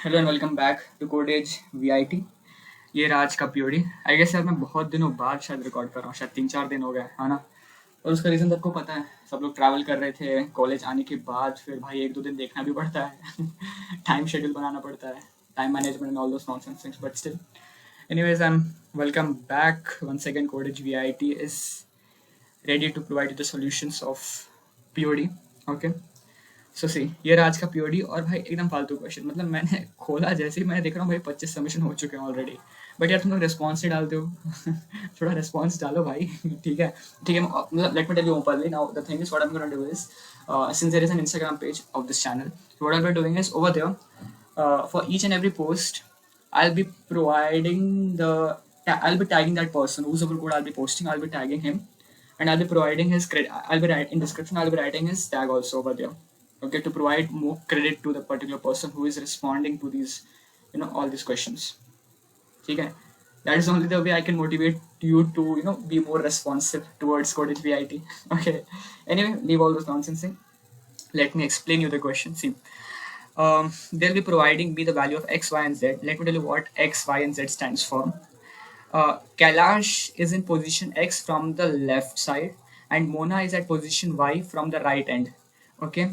Hello and welcome back to codes VIT. ये रहा आज का पीओडी। आई गेस यार मैं बहुत दिनों बाद शायद रिकॉर्ड कर रहा हूँ, शायद 3-4 दिन हो गए है ना। और उसका रीज़न सबको पता है, सब लोग ट्रैवल कर रहे थे कॉलेज आने के बाद, फिर भाई 1-2 दिन देखना भी पड़ता है टाइम शेड्यूल बनाना पड़ता है, time management and all those nonsense things, but still anyways I'm welcome back once again. Codage VIT is ready to provide you the solutions of POD. Okay, सो सी ये रहा आज का पीओडी। और भाई एकदम फालतू क्वेश्चन, मतलब मैंने खोला जैसे ही मैं देख रहा हूँ भाई 25 सबमिशन हो चुके हैं ऑलरेडी। बट यार तुम लोग रिस्पॉन्स नहीं डालते हो थोड़ा रिस्पॉन्स डालो भाई ठीक है ठीक है। मतलब let me tell you openly now the thing is what I am gonna do is, since there is an Instagram page of this channel, so what I'll be doing is over there, for each and every post I'll be providing the I'll be tagging that person whose code I'll be posting. I'll be tagging him and I'll be providing his credit. I'll be writing in description, I'll be writing his tag also over there, okay, to provide more credit to the particular person who is responding to these, all these questions. Okay, that is only the way I can motivate you to, be more responsive towards Codage VIT. Okay, anyway, leave all those nonsense thing. Let me explain you the question. See, they'll be providing me the value of x, y and z. Let me tell you what x, y and z stands for. Kailash is in position X from the left side and Mona is at position Y from the right end. Okay,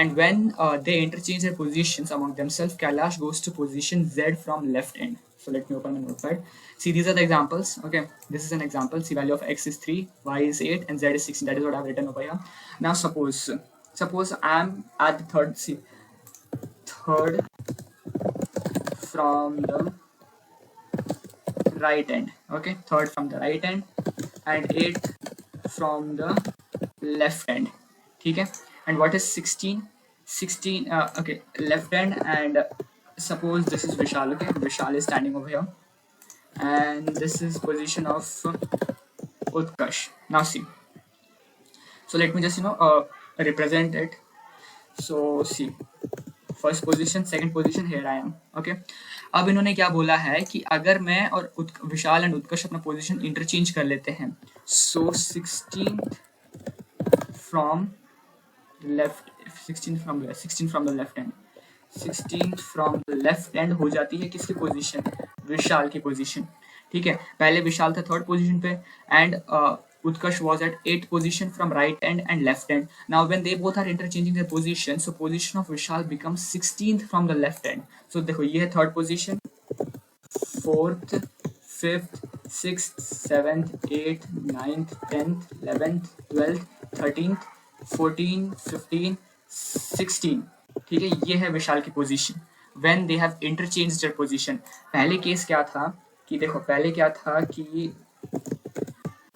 and when they interchange their positions among themselves, Kailash goes to position Z from left end. So let me open my notepad. See, these are the examples. Okay, this is an example. See, value of X is 3, Y is 8 and Z is 16. That is what I've written over here. Now suppose I'm at the third from the right end. Okay, third from the right end and 8 from the left end. Okay, and what is 16? Okay, left end, and suppose this is Vishal. Okay, Vishal is standing over here and this is position of Utkarsh. Now see, so let me just represent it. So see, first position, second position, here I am. Okay, अब इन्होंने क्या बोला है कि अगर मैं और विशाल and उत्कर्ष अपना पोजीशन इंटरचेंज कर लेते हैं, सो 16th from left, 16 from the left and, 16th from the left and हो जाती है किसकी पोजीशन? विशाल की पोजीशन। ठीक है, पहले विशाल था थर्ड पोजीशन पे and Utkarsh was at 8th position from right end and left end. Now when they both are interchanging their position, so position of Vishal becomes 16th from the left end. So देखो ये है third position, 4th, 5th, 6th, 7th, 8th, 9th, 10th, 11th, 12th, 13th, 14th, 15th, 16. ठीक है, ये है विशाल की position when they have interchanged their position. पहले case क्या था कि देखो, पहले क्या था कि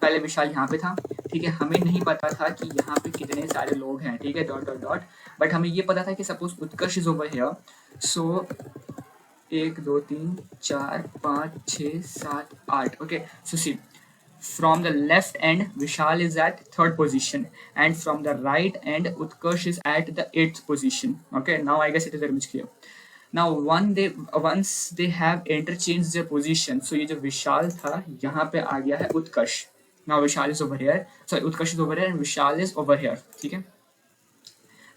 पहले विशाल यहाँ पे था, ठीक है, हमें नहीं पता था कि यहाँ पे कितने सारे लोग हैं, ठीक है, डॉट डॉट डॉट, बट हमें ये पता था कि suppose Utkarsh is over here, so 1 2 3 4 5 6 7 8. Okay, so see, from the left end Vishal is at third position and from the right end Utkarsh is at the 8th position. Okay, now I guess it is very much clear. Now once they have interchanged their position, so ये जो विशाल था यहाँ पे आ गया है उत्कर्ष. Now Vishal is over here, sorry, Utkarsh is over here and Vishal is over here. ठीक है,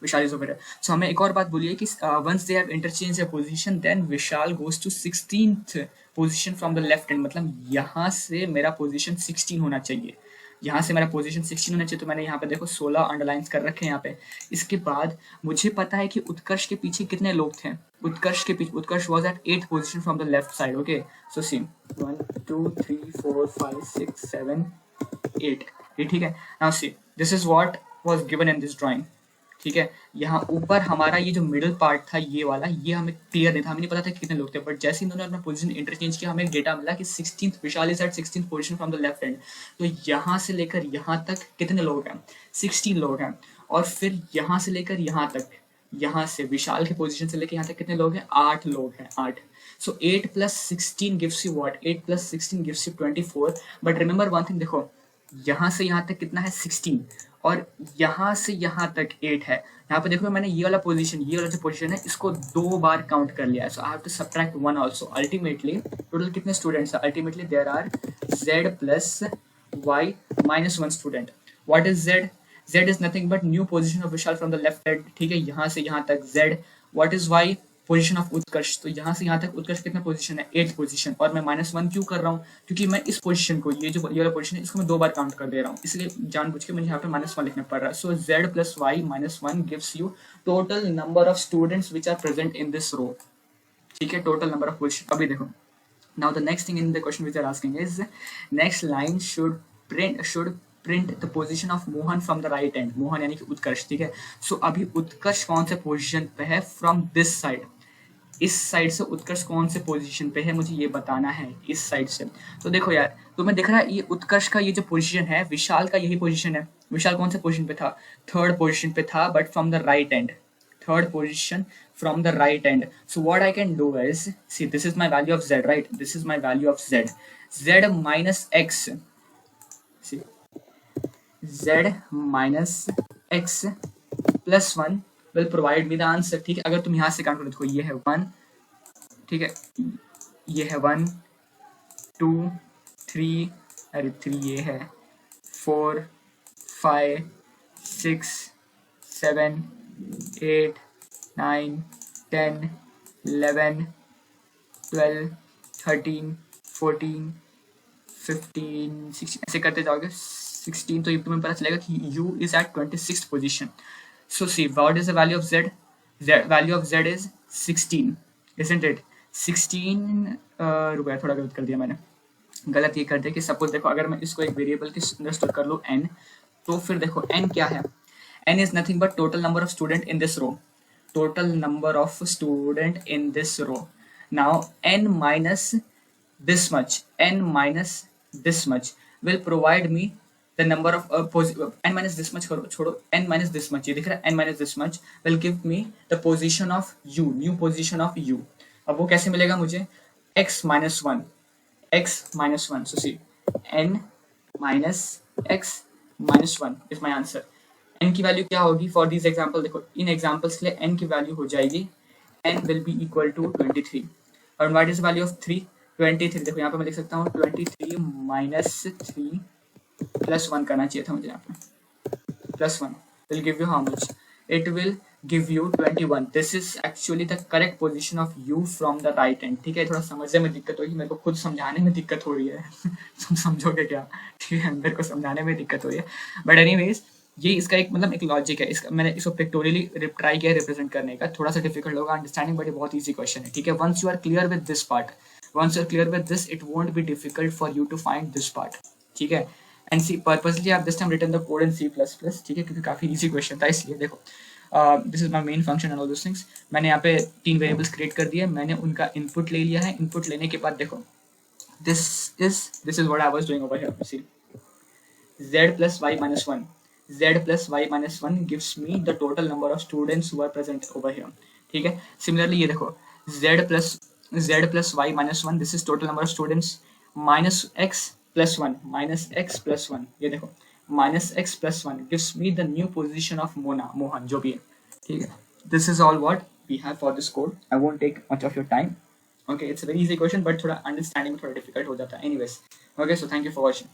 Vishal is over here. So हमें एक और बात बोलिए कि once they have interchanged their position, then Vishal goes to 16th position from the left end. मतलब यहाँ से मेरा position 16 होना चाहिए, यहाँ से मेरा पोजीशन 16 होना चाहिए। तो मैंने यहाँ पे देखो 16 अंडरलाइंस कर रखे हैं यहाँ पे। इसके बाद मुझे पता है कि उत्कर्ष के पीछे कितने लोग थे। उत्कर्ष के पीछे, Utkarsh was at 8th position from the left side. Okay, so see 1 2 3 4 5 6 7 8, ये ठीक है। Now see, this is what was given in this drawing. ठीक है, यहाँ ऊपर हमारा ये जो मिडिल पार्ट था ये वाला, ये हमें क्लियर नहीं था, हमें नहीं पता था कितने लोग थे, बट जैसे इन्होंने अपना पोजीशन इंटरचेंज किया हमें डेटा मिला कि 16th Vishal is at 16th position from the left end. तो यहाँ से लेकर यहाँ तक कितने लोग हैं? 16 लोग हैं। और फिर यहाँ से लेकर यहाँ तक, यहाँ से विशाल के पोजीशन से लेकर यहाँ तक कितने लोग हैं? 8 लोग हैं, 8। सो 8 + 16 gives you what? 8 + 16 gives you 24। But remember one thing, देखो यहाँ से यहाँ तक कितना है? 16, और यहाँ से यहाँ तक 8 है। यहाँ पे देखो मैंने ये वाला पोजीशन, ये वाला जो पोजीशन है इसको 2 बार काउंट कर लिया है। So I have to subtract 1 also. Ultimately total कितने स्टूडेंट्स हैं? Ultimately there are z + y - 1 student. What is z? z is nothing but new position of Vishal from the left side. ठीक है, यहाँ से यहाँ तक z। What is y? Position of Utkarsh, तो यहाँ से यहाँ तक उत्कर्ष कितना पोजीशन है, 8th पोजीशन, और मैं -1 क्यों कर रहा हूँ, क्योंकि मैं इस पोजीशन को, ये जो ये वाला पोजीशन है, इसको मैं 2 बार काउंट कर दे रहा हूँ, इसलिए जानबूझ के मुझे यहाँ पे -1 लिखना पड़ रहा है. So z + y - 1 gives you total number of students which are present in this row. ठीक है, टोटल नंबर ऑफ पोजीशन. अभी देखो, now the next thing in the question which they are asking is next line should print the position of Mohan from the right end. Mohan यानी कि उत्कर्ष. ठीक है, सो अभी उत्कर्ष कौन से पोजीशन पे है, फ्रॉम दिस साइड, इस साइड से उत्कर्ष कौन से पोजीशन पे है, मुझे ये बताना है, इस साइड से. तो देखो यार, तुम्हें दिख रहा है ये उत्कर्ष का ये जो पोजीशन है, विशाल का यही पोजीशन है. विशाल कौन से पोजीशन पे था, 3rd पोजीशन पे था, but from the right and, 3rd position from the right end. So what I can do is, see, this is my value of z, right? This is my value of z. Z minus x. See, z minus x plus 1 will provide me the answer. ठीक है, अगर तुम यहाँ से count करो, देखो ये है 1, ठीक है, ये है 1 2 3, अरे 3 ये है 4 5 6 7 8 9 10 11 12 13 14 15 16, ऐसे करते जाओगे 16, तो तुम्हें पता चलेगा कि u is at 26th position. So see, what is the value of z? Value of z is 16, isn't it? 16 रुपया, थोड़ा गलत कर दिया मैंने, गलत ये कर दिया कि सपोज देखो, अगर मैं इसको एक वेरिएबल के अंदर स्टोर कर लूँ n, तो फिर देखो n क्या है, n is nothing but total number of student in this row. Total number of student in this row. Now n minus this much, n minus this much will provide me the number of n minus this much छोड़ो, n minus this much, ये दिख रहा है, n minus this much will give me the position of u, new position of u. अब वो कैसे मिलेगा मुझे, x minus 1, x minus 1. So see, n minus x minus 1 is my answer. n की वैल्यू क्या होगी फॉर दिस एग्जांपल, देखो इन examples के लिए n की वैल्यू हो जाएगी, n will be equal to 23. और व्हाट इज वैल्यू ऑफ 3, 23. देखो यहाँ पे मैं लिख सकता हूँ 23 minus 3 plus 1 करना चाहिए था मुझे, यहाँ पे plus 1 will give you how much, it will give you 21. this is actually the correct position of u from the right end. ठीक है, थोड़ा समझने में दिक्कत होगी, मेरे को खुद समझाने में दिक्कत हो रही है तुम समझोगे क्या, ठीक है, मेरे को समझाने में दिक्कत हो रही है, बट एनीवेज ये इसका एक मतलब एक लॉजिक है, इसका मैंने इसको पिक्टोरियली ट्राई किया रिप्रेजेंट करने का, थोड़ा सा डिफिकल्ट होगा अंडरस्टैंडिंग, बट ये बहुत इजी क्वेश्चन है. ठीक है, once you are clear with this part, once you are clear with this, it won't be difficult for you to find this part. ठीक है, एंड सी पर्पसली आप this time written the code in C++. ठीक है, क्योंकि काफी easy question था, इसलिए देखो this is my main function and all this things. मैंने यहाँ पे 3 वेरिएबल्स क्रिएट कर दिए, मैंने उनका इनपुट ले लिया है. इनपुट लेने के बाद देखो this is what I was doing over here. See, z plus y minus 1, z plus y minus 1 gives me the total number of students who are present over here. ठीक है, similarly ये देखो z plus y minus 1, this is total number of students, minus x plus 1, minus x plus 1, ये देखो minus x plus 1 gives me the new position of Mohan जो भी है. ठीक है, this is all what we have for this code. I won't take much of your time. Okay, it's a very easy question, but थोड़ा understanding में थोड़ा difficult हो जाता है. Anyways, okay, so thank you for watching.